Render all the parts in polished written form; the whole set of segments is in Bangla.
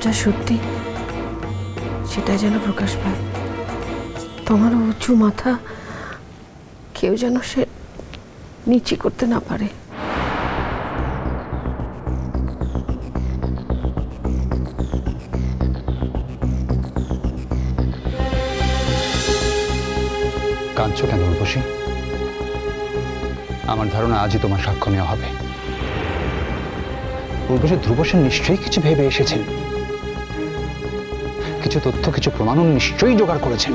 যেটা সত্যি সেটাই যেন প্রকাশ পায়। তোমার উঁচু মাথা কেউ যেন সে নিচে করতে না পারে। কাঁদছো কেন উর্বশী? আমার ধারণা আজই তোমার সাক্ষ্য নেওয়া হবে। উর্বশী, ধ্রুব সেন নিশ্চয়ই কিছু ভেবে এসেছেন, কিছু তথ্য, কিছু প্রমাণও নিশ্চয়ই জোগাড় করেছেন।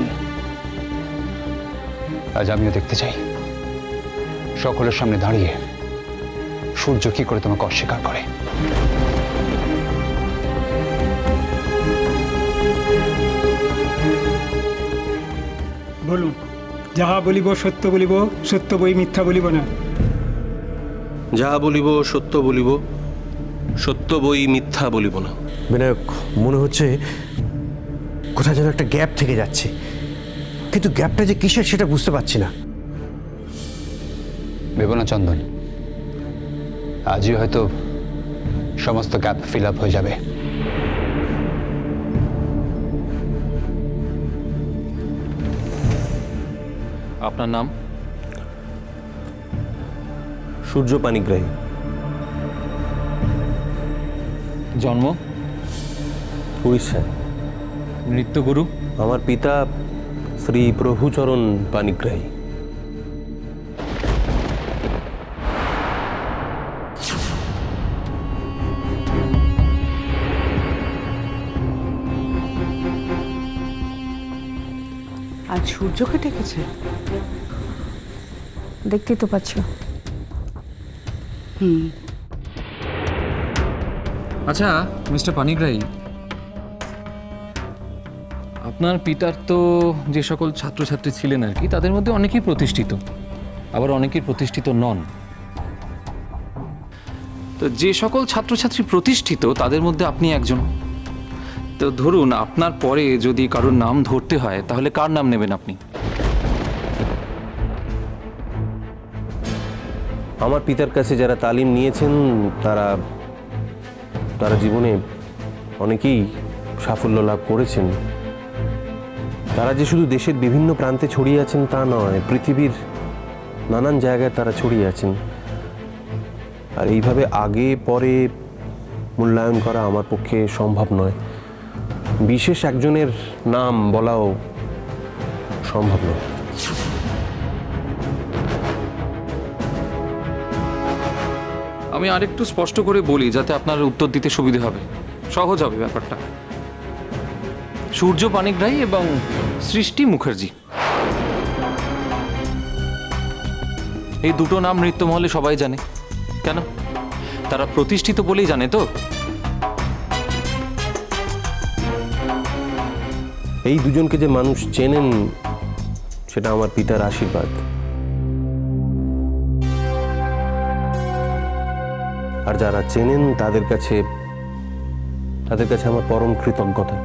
আজ আমিও দেখতে চাই সকলের সামনে দাঁড়িয়ে সূর্য কি করে তোমাকে অস্বীকার করে। বলুন, যাহা বলিব সত্য বলিব, সত্য বই মিথ্যা বলিব না। যাহা বলিব সত্য বলিব, সত্য বই মিথ্যা বলিব না। বিনায়ক, মনে হচ্ছে কোথায় যেন একটা গ্যাপ থেকে যাচ্ছে, কিন্তু গ্যাপটা যে কিসের সেটা বুঝতে পারছি না। ভেবো না চন্দন, আজই হয়তো সমস্ত গ্যাপ ফিল আপ হয়ে যাবে। আপনার নাম? সূর্য পানিগ্রাহী। জন্ম? উড়িষ্যায়। নৃত্যগুরু? আমার পিতা শ্রী প্রভুচরণ পানিগ্রাহী। আজ সূর্যকে ডেকেছে, দেখতেই তো পাচ্ছ। আচ্ছা মিস্টার পানিগ্রাহী, আপনার পিতার তো যে সকল ছাত্রছাত্রী ছিলেন আর কি, তাদের মধ্যে অনেকেই প্রতিষ্ঠিত, আবার অনেকেই প্রতিষ্ঠিত নন। তো যে সকল ছাত্রছাত্রী প্রতিষ্ঠিত তাদের মধ্যে আপনি একজন। তো ধরুন আপনার পরে যদি কারোর নাম ধরতে হয় তাহলে কার নাম নেবেন আপনি? আমার পিতার কাছে যারা তালিম নিয়েছেন তারা তারা জীবনে অনেকেই সাফল্য লাভ করেছেন। তারা যে শুধু দেশের বিভিন্ন প্রান্তে ছড়িয়ে আছেন তা নয়, পৃথিবীর নানান জায়গায় তারা ছড়িয়ে আছেন। আর এইভাবে আগে পরে মূল্যায়ন করা আমার পক্ষে সম্ভব নয়। বিশেষ একজনের নাম বলাও সম্ভব নয়। আমি আরেকটু স্পষ্ট করে বলি যাতে আপনার উত্তর দিতে সুবিধা হবে, সহজ হবে ব্যাপারটা। সূর্য পানিগ্রাহী এবং সৃষ্টি মুখার্জি, এই দুটো নাম নৃত্যমহলে সবাই জানে। কেন? তারা প্রতিষ্ঠিত বলেই জানে তো। এই দুজনকে যে মানুষ চেনেন সেটা আমার পিতার আশীর্বাদ। আর যারা চেনেন তাদের কাছে আমার পরম কৃতজ্ঞতা।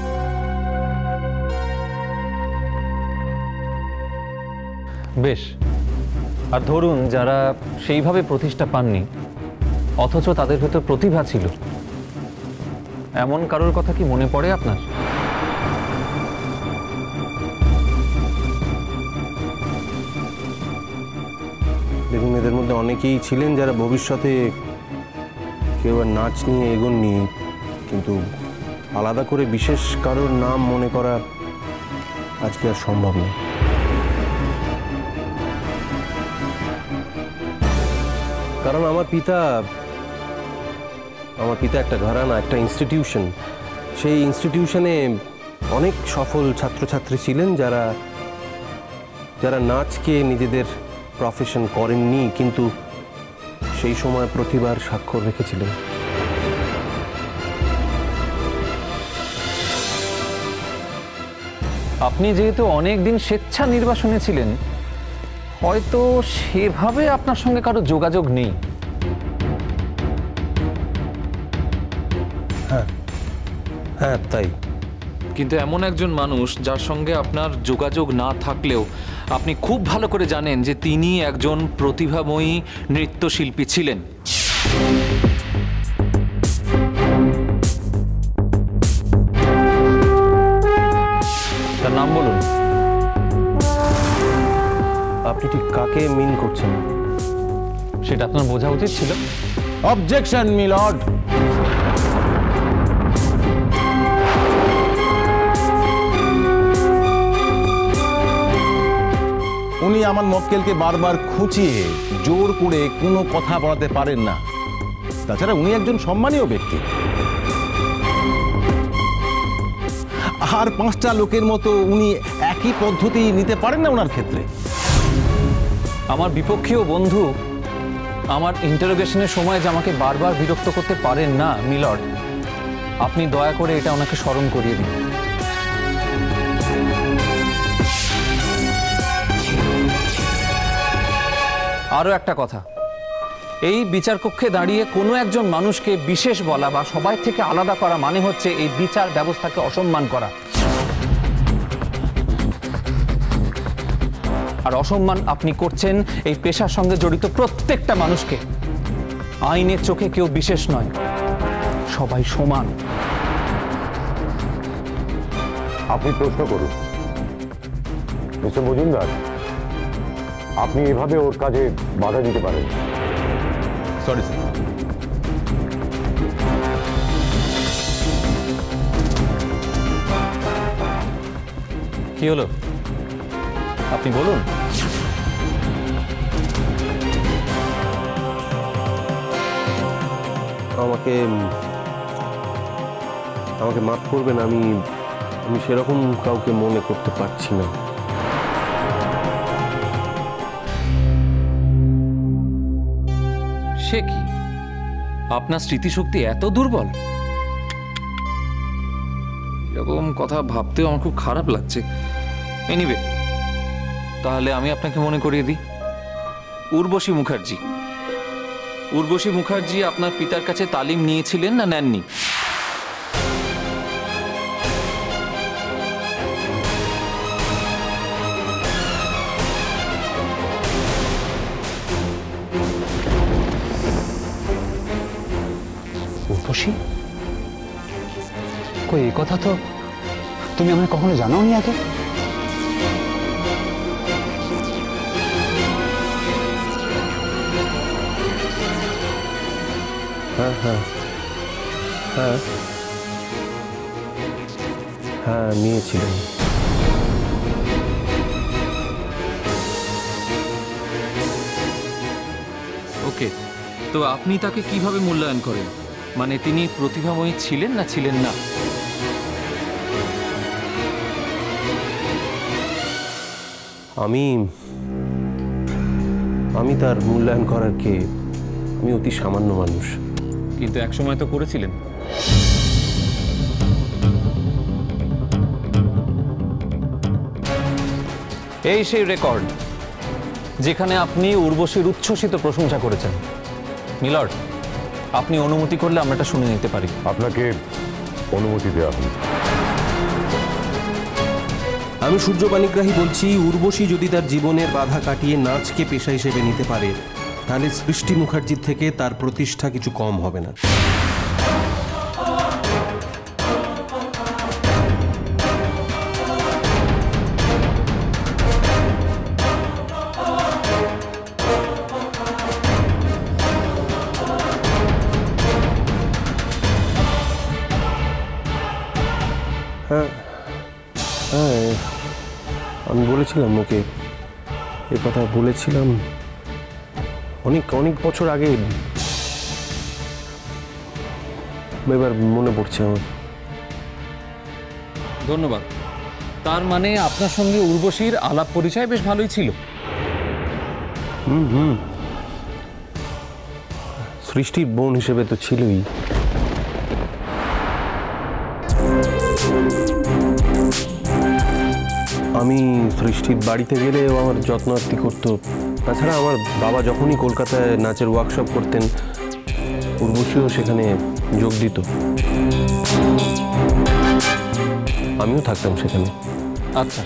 বেশ, আর ধরুন যারা সেইভাবে প্রতিষ্ঠা পাননি অথচ তাদের ভেতর প্রতিভা ছিল, এমন কারোর কথা কি মনে পড়ে আপনার? দেখুন, এদের মধ্যে অনেকেই ছিলেন যারা ভবিষ্যতে কেউ আর নাচ নিয়ে এগোননি, কিন্তু আলাদা করে বিশেষ কারোর নাম মনে করা আজকে আর সম্ভব নয়। কারণ আমার পিতা একটা ঘরানা, একটা ইনস্টিটিউশন। সেই ইনস্টিটিউশনে অনেক সফল ছাত্রছাত্রী ছিলেন যারা নাচকে নিজেদের প্রফেশন করেননি, কিন্তু সেই সময় প্রতিভার স্বাক্ষর রেখেছিলেন। আপনি যেহেতু অনেক দিন স্বেচ্ছা নির্বাসনে ছিলেন, হয়তো সেভাবে আপনার সঙ্গে কারো যোগাযোগ নেই। হ্যাঁ, তাই। কিন্তু এমন একজন মানুষ যার সঙ্গে আপনার যোগাযোগ না থাকলেও আপনি খুব ভালো করে জানেন যে তিনি একজন প্রতিভাময়ী নৃত্যশিল্পী ছিলেন। নাম বলুন। আপনি ঠিক কাকে মিন করছেন? সেটা আপনার বোঝা উচিত ছিল। Objection milord. উনি আমার মক্কেলকে বারবার খুঁচিয়ে জোর করে কোনো কথা বলাতে পারেন না। তাছাড়া উনি একজন সম্মানীয় ব্যক্তি, আর 5টা লোকের মতো উনি একই পদ্ধতি নিতে পারেন না ওনার ক্ষেত্রে। আমার বিপক্ষীয় বন্ধু আমার ইন্টারোগেশনের সময় যে আমাকে বারবার বিরক্ত করতে পারেন না মিলর্ড, আপনি দয়া করে এটা ওনাকে স্মরণ করিয়ে দিন। আরও একটা কথা, এই বিচার কক্ষে দাঁড়িয়ে কোনো একজন মানুষকে বিশেষ বলা বা সবাই থেকে আলাদা করা মানে হচ্ছে এই বিচার ব্যবস্থাকে অসম্মান করা। আর অসম্মান আপনি করছেন এই পেশার সঙ্গে জড়িত প্রত্যেকটা মানুষকে। আইনের চোখে কেউ বিশেষ নয়, সবাই সমান। আপনি প্রশ্ন করুন মিস্টার মজুমদার, আপনি এভাবে ওর কাজে বাধা দিতে পারেন। Sorry sir. কি হলো আপনি বলুন। আমাকে আমাকে মাফ করবেন, আমি সেরকম কাউকে মনে করতে পারছি না। সে কি, আপনার স্মৃতিশক্তি এত দুর্বল? এরকম কথা ভাবতেও আমার খুব খারাপ লাগছে। এনিওয়ে, তাহলে আমি আপনাকে মনে করিয়ে দিই, উর্বশী মুখার্জি আপনার পিতার কাছে তালিম নিয়েছিলেন না নেননি? উর্বশী? কই, এই কথা তো তুমি আমায় কখনো জানাওনি আগে। হ্যাঁ হ্যাঁ হ্যাঁ হ্যাঁ নিয়েছিলেন। ওকে, তো আপনি তাকে কিভাবে মূল্যায়ন করেন? মানে তিনি প্রতিভাময়ী ছিলেন না ছিলেন না? আমি তার মূল্যায়ন করার কে? আমি অতি সামান্য মানুষ। কিন্তু একসময় তো করেছিলেন। এই সেই রেকর্ড যেখানে আপনি উর্বশীর উচ্ছ্বসিত প্রশংসা করেছেন। মিলর্ড, আপনি অনুমতি করলে আমরা এটা শুনে নিতে পারি। আপনাকে অনুমতি দেওয়া হল। আমি সূর্য পানিগ্রাহী বলছি, উর্বশী যদি তার জীবনের বাধা কাটিয়ে নাচকে পেশা হিসেবে নিতে পারে, তাহলে সৃষ্টি মুখার্জির থেকে তার প্রতিষ্ঠা কিছু কম হবে না। হ্যাঁ হ্যাঁ, আমি বলেছিলাম ওকে, এ কথা বলেছিলাম অনেক অনেক বছর আগে। এবার মনে পড়ছে আমার। ধন্যবাদ। তার মানে আপনার সঙ্গে উর্বশীর আলাপ পরিচয় বেশ ভালোই ছিল। সৃষ্টির বোন হিসেবে তো ছিলই। আমি সৃষ্টির বাড়িতে গেলে ও আমার যত্ন আত্তি করতো। তাছাড়া আমার বাবা যখনই কলকাতায় নাচের ওয়ার্কশপ করতেন, উর্বশীও সেখানে যোগ দিত। আমিও থাকতাম সেখানে। আচ্ছা।